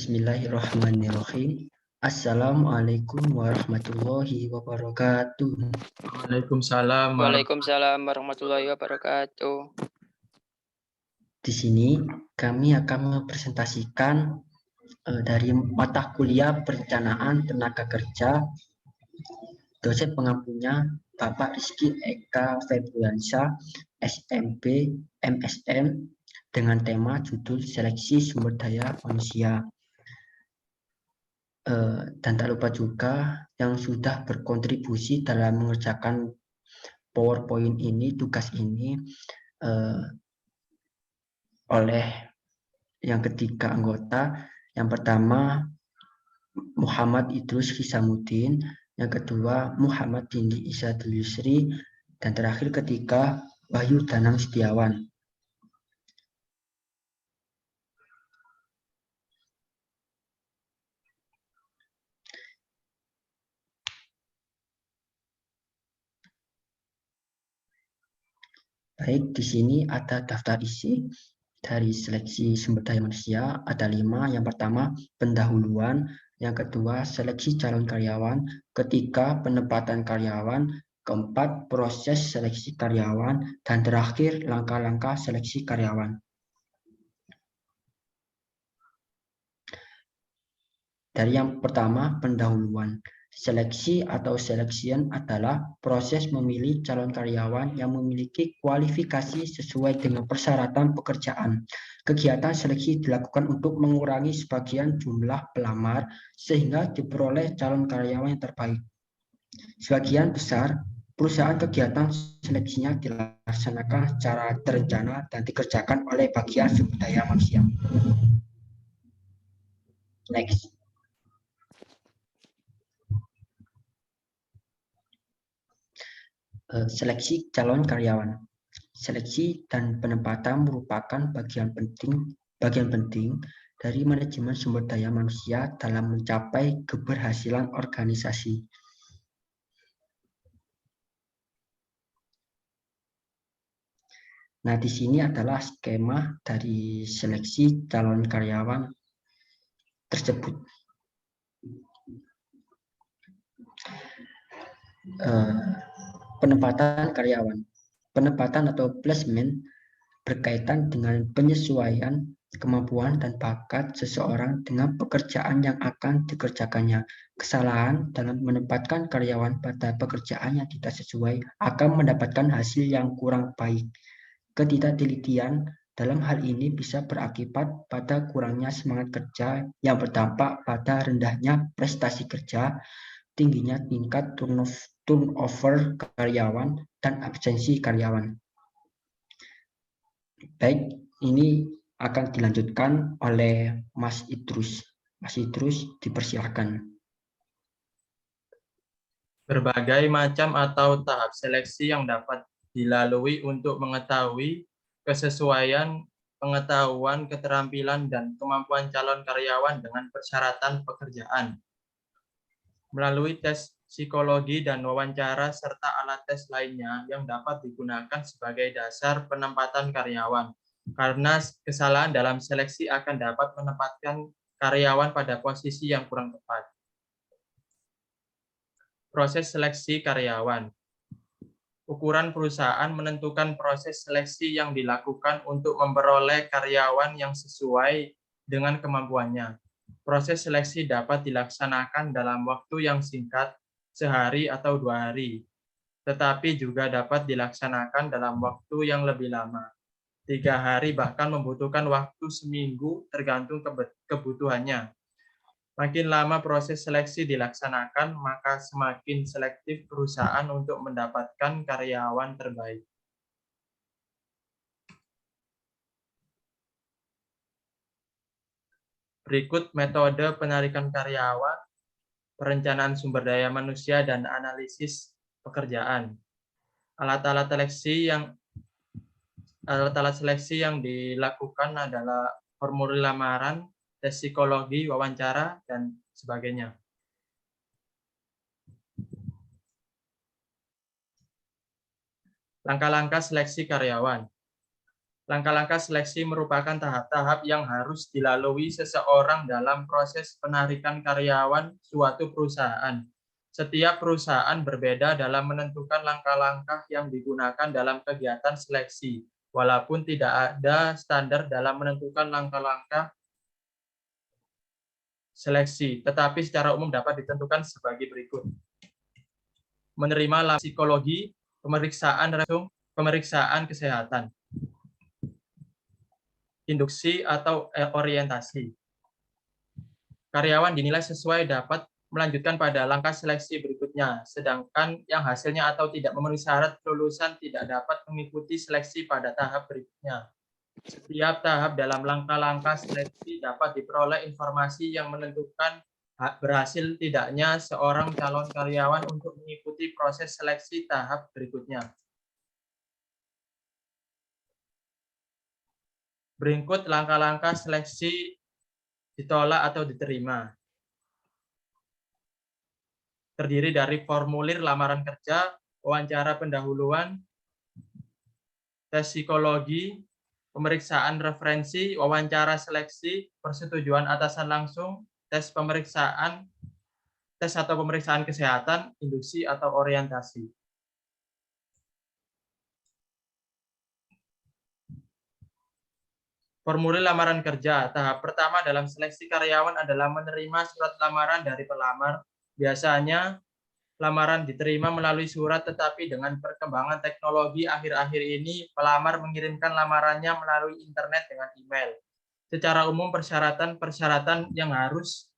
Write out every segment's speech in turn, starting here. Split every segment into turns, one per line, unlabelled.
Bismillahirrahmanirrahim. Assalamualaikum warahmatullahi wabarakatuh.
Waalaikumsalam.
Waalaikumsalam warahmatullahi wabarakatuh.
Di sini kami akan mempresentasikan dari mata kuliah perencanaan tenaga kerja. Dosen pengampunya Bapak Rizky Eka Febriansyah, SMP, MSN, dengan tema judul Seleksi Sumber Daya Manusia. Dan tak lupa juga yang sudah berkontribusi dalam mengerjakan PowerPoint ini, tugas ini, oleh yang ketiga anggota. Yang pertama Muhammad Idrus Hisamuddin, yang kedua Muhammad Dindi Isadul Yusri, dan terakhir ketiga Wahyu Danang Setiawan. Baik, di sini ada daftar isi dari seleksi sumber daya manusia, ada 5. Yang pertama, pendahuluan. Yang kedua, seleksi calon karyawan. Ketiga, penempatan karyawan. Keempat, proses seleksi karyawan. Dan terakhir, langkah-langkah seleksi karyawan. Dari yang pertama, pendahuluan. Seleksi atau selection adalah proses memilih calon karyawan yang memiliki kualifikasi sesuai dengan persyaratan pekerjaan. Kegiatan seleksi dilakukan untuk mengurangi sebagian jumlah pelamar sehingga diperoleh calon karyawan yang terbaik. Sebagian besar perusahaan kegiatan seleksinya dilaksanakan secara terencana dan dikerjakan oleh bagian sumber daya manusia. Next. Seleksi calon karyawan. Seleksi dan penempatan merupakan bagian penting dari manajemen sumber daya manusia dalam mencapai keberhasilan organisasi. Nah, di sini adalah skema dari seleksi calon karyawan tersebut. Penempatan karyawan. Penempatan atau placement berkaitan dengan penyesuaian kemampuan dan bakat seseorang dengan pekerjaan yang akan dikerjakannya. Kesalahan dalam menempatkan karyawan pada pekerjaan yang tidak sesuai akan mendapatkan hasil yang kurang baik. Ketidaktelitian dalam hal ini bisa berakibat pada kurangnya semangat kerja yang berdampak pada rendahnya prestasi kerja, tingginya tingkat turnover karyawan, dan absensi karyawan. Baik, ini akan dilanjutkan oleh Mas Idrus. Mas Idrus, dipersilakan.
Berbagai macam atau tahap seleksi yang dapat dilalui untuk mengetahui kesesuaian pengetahuan, keterampilan, dan kemampuan calon karyawan dengan persyaratan pekerjaan. Melalui tes psikologi dan wawancara serta alat tes lainnya yang dapat digunakan sebagai dasar penempatan karyawan. Karena kesalahan dalam seleksi akan dapat menempatkan karyawan pada posisi yang kurang tepat. Proses seleksi karyawan. Ukuran perusahaan menentukan proses seleksi yang dilakukan untuk memperoleh karyawan yang sesuai dengan kemampuannya. Proses seleksi dapat dilaksanakan dalam waktu yang singkat, sehari atau 2 hari, tetapi juga dapat dilaksanakan dalam waktu yang lebih lama, 3 hari bahkan membutuhkan waktu seminggu tergantung kebutuhannya. Makin lama proses seleksi dilaksanakan, maka semakin selektif perusahaan untuk mendapatkan karyawan terbaik. Berikut metode penarikan karyawan, perencanaan sumber daya manusia, dan analisis pekerjaan. Alat-alat seleksi yang dilakukan adalah formulir lamaran, tes psikologi, wawancara, dan sebagainya. Langkah-langkah seleksi karyawan. Langkah-langkah seleksi merupakan tahap-tahap yang harus dilalui seseorang dalam proses penarikan karyawan suatu perusahaan. Setiap perusahaan berbeda dalam menentukan langkah-langkah yang digunakan dalam kegiatan seleksi, walaupun tidak ada standar dalam menentukan langkah-langkah seleksi, tetapi secara umum dapat ditentukan sebagai berikut. Menerima psikologi, pemeriksaan langsung, pemeriksaan kesehatan, induksi atau orientasi. Karyawan dinilai sesuai dapat melanjutkan pada langkah seleksi berikutnya, sedangkan yang hasilnya atau tidak memenuhi syarat kelulusan tidak dapat mengikuti seleksi pada tahap berikutnya. Setiap tahap dalam langkah-langkah seleksi dapat diperoleh informasi yang menentukan berhasil tidaknya seorang calon karyawan untuk mengikuti proses seleksi tahap berikutnya. Berikut langkah-langkah seleksi ditolak atau diterima. Terdiri dari formulir lamaran kerja, wawancara pendahuluan, tes psikologi, pemeriksaan referensi, wawancara seleksi, persetujuan atasan langsung, tes atau pemeriksaan kesehatan, induksi atau orientasi. Formulir lamaran kerja. Tahap pertama dalam seleksi karyawan adalah menerima surat lamaran dari pelamar. Biasanya lamaran diterima melalui surat, tetapi dengan perkembangan teknologi akhir-akhir ini, pelamar mengirimkan lamarannya melalui internet dengan email. Secara umum, persyaratan yang harus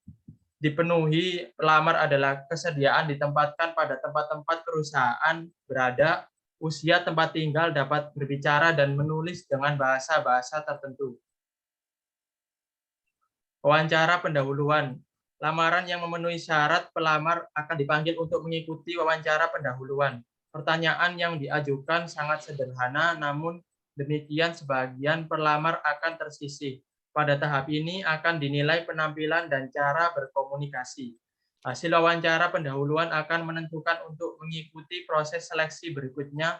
dipenuhi pelamar adalah kesediaan ditempatkan pada tempat-tempat perusahaan berada, usia tempat tinggal, dapat berbicara dan menulis dengan bahasa-bahasa tertentu. Wawancara pendahuluan. Lamaran yang memenuhi syarat pelamar akan dipanggil untuk mengikuti wawancara pendahuluan. Pertanyaan yang diajukan sangat sederhana, namun demikian sebagian pelamar akan tersisih. Pada tahap ini akan dinilai penampilan dan cara berkomunikasi. Hasil wawancara pendahuluan akan menentukan untuk mengikuti proses seleksi berikutnya.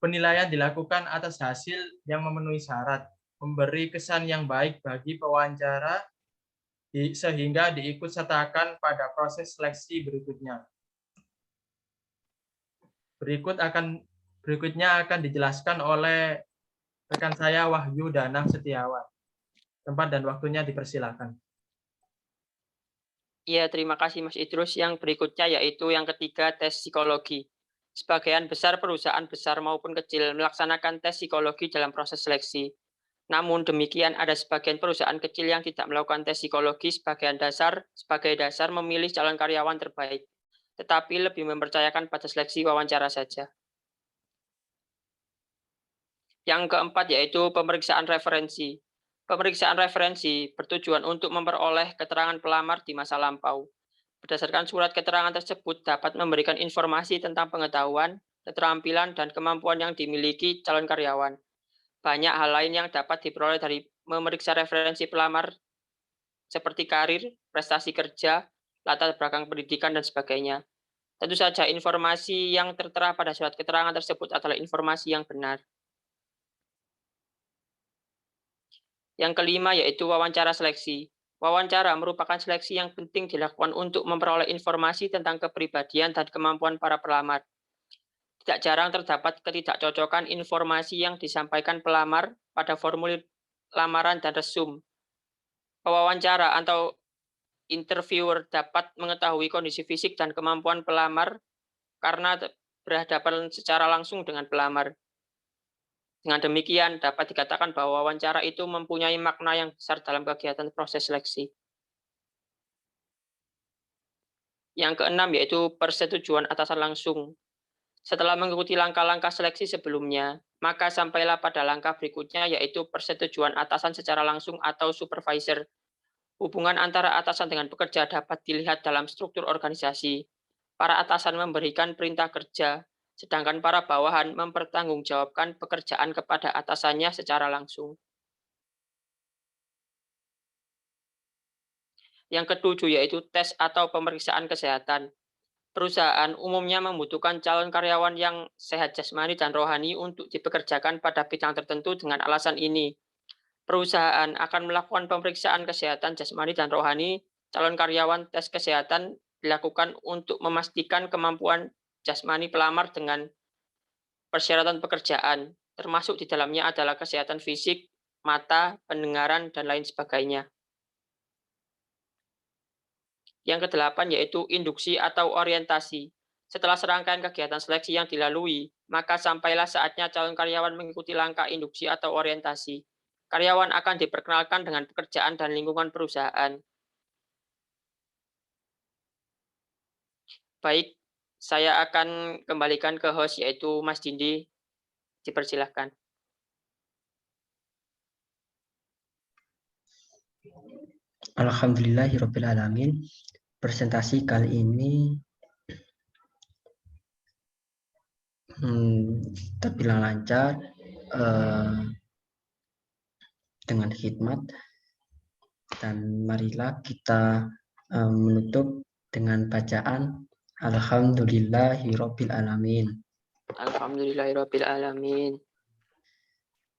Penilaian dilakukan atas hasil yang memenuhi syarat, memberi kesan yang baik bagi pewawancara sehingga diikutsertakan pada proses seleksi berikutnya. Berikutnya akan dijelaskan oleh rekan saya Wahyu Danang Setiawan. Tempat dan waktunya dipersilakan.
Iya, terima kasih Mas Idrus. Yang berikutnya yaitu yang ketiga, tes psikologi. Sebagian besar perusahaan besar maupun kecil melaksanakan tes psikologi dalam proses seleksi. Namun demikian, ada sebagian perusahaan kecil yang tidak melakukan tes psikologi sebagai dasar memilih calon karyawan terbaik, tetapi lebih mempercayakan pada seleksi wawancara saja. Yang keempat yaitu pemeriksaan referensi. Pemeriksaan referensi bertujuan untuk memperoleh keterangan pelamar di masa lampau. Berdasarkan surat keterangan tersebut dapat memberikan informasi tentang pengetahuan, keterampilan, dan kemampuan yang dimiliki calon karyawan. Banyak hal lain yang dapat diperoleh dari memeriksa referensi pelamar, seperti karir, prestasi kerja, latar belakang pendidikan, dan sebagainya. Tentu saja informasi yang tertera pada surat keterangan tersebut adalah informasi yang benar. Yang kelima yaitu wawancara seleksi. Wawancara merupakan seleksi yang penting dilakukan untuk memperoleh informasi tentang kepribadian dan kemampuan para pelamar. Tidak jarang terdapat ketidakcocokan informasi yang disampaikan pelamar pada formulir lamaran dan resume. Pewawancara atau interviewer dapat mengetahui kondisi fisik dan kemampuan pelamar karena berhadapan secara langsung dengan pelamar. Dengan demikian, dapat dikatakan bahwa wawancara itu mempunyai makna yang besar dalam kegiatan proses seleksi. Yang keenam yaitu persetujuan atasan langsung. Setelah mengikuti langkah-langkah seleksi sebelumnya, maka sampailah pada langkah berikutnya yaitu persetujuan atasan secara langsung atau supervisor. Hubungan antara atasan dengan pekerja dapat dilihat dalam struktur organisasi. Para atasan memberikan perintah kerja, sedangkan para bawahan mempertanggungjawabkan pekerjaan kepada atasannya secara langsung. Yang ketujuh yaitu tes atau pemeriksaan kesehatan. Perusahaan umumnya membutuhkan calon karyawan yang sehat jasmani dan rohani untuk dipekerjakan pada bidang tertentu. Dengan alasan ini, perusahaan akan melakukan pemeriksaan kesehatan jasmani dan rohani calon karyawan. Tes kesehatan dilakukan untuk memastikan kemampuan jasmani pelamar dengan persyaratan pekerjaan, termasuk di dalamnya adalah kesehatan fisik, mata, pendengaran, dan lain sebagainya. Yang kedelapan yaitu induksi atau orientasi. Setelah serangkaian kegiatan seleksi yang dilalui, maka sampailah saatnya calon karyawan mengikuti langkah induksi atau orientasi. Karyawan akan diperkenalkan dengan pekerjaan dan lingkungan perusahaan. Baik, saya akan kembalikan ke host yaitu Mas Dindi. Dipersilahkan.
Alhamdulillahirabbil alamin. Presentasi kali ini terbilang lancar dengan hikmat, dan marilah kita menutup dengan bacaan Alhamdulillahirabbil alamin.
Alhamdulillahirabbil alamin.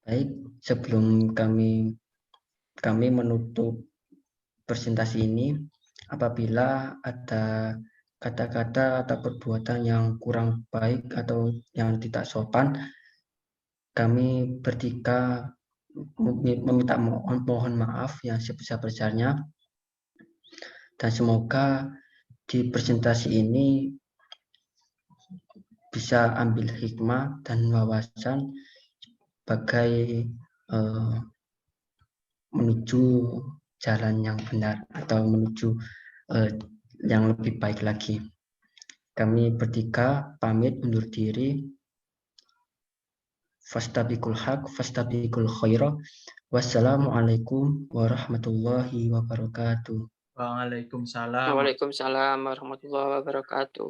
Baik, sebelum kami menutup presentasi ini, apabila ada kata-kata atau perbuatan yang kurang baik atau yang tidak sopan, kami bertiga meminta mohon maaf yang sebesar-besarnya, dan semoga di presentasi ini bisa ambil hikmah dan wawasan sebagai menuju jalan yang benar atau menuju yang lebih baik lagi. Kami bertiga pamit undur diri. Fastabiqul haq, fastabiqul khairah. Wassalamualaikum warahmatullahi wabarakatuh.
Waalaikumsalam.
Waalaikumsalam warahmatullahi wabarakatuh.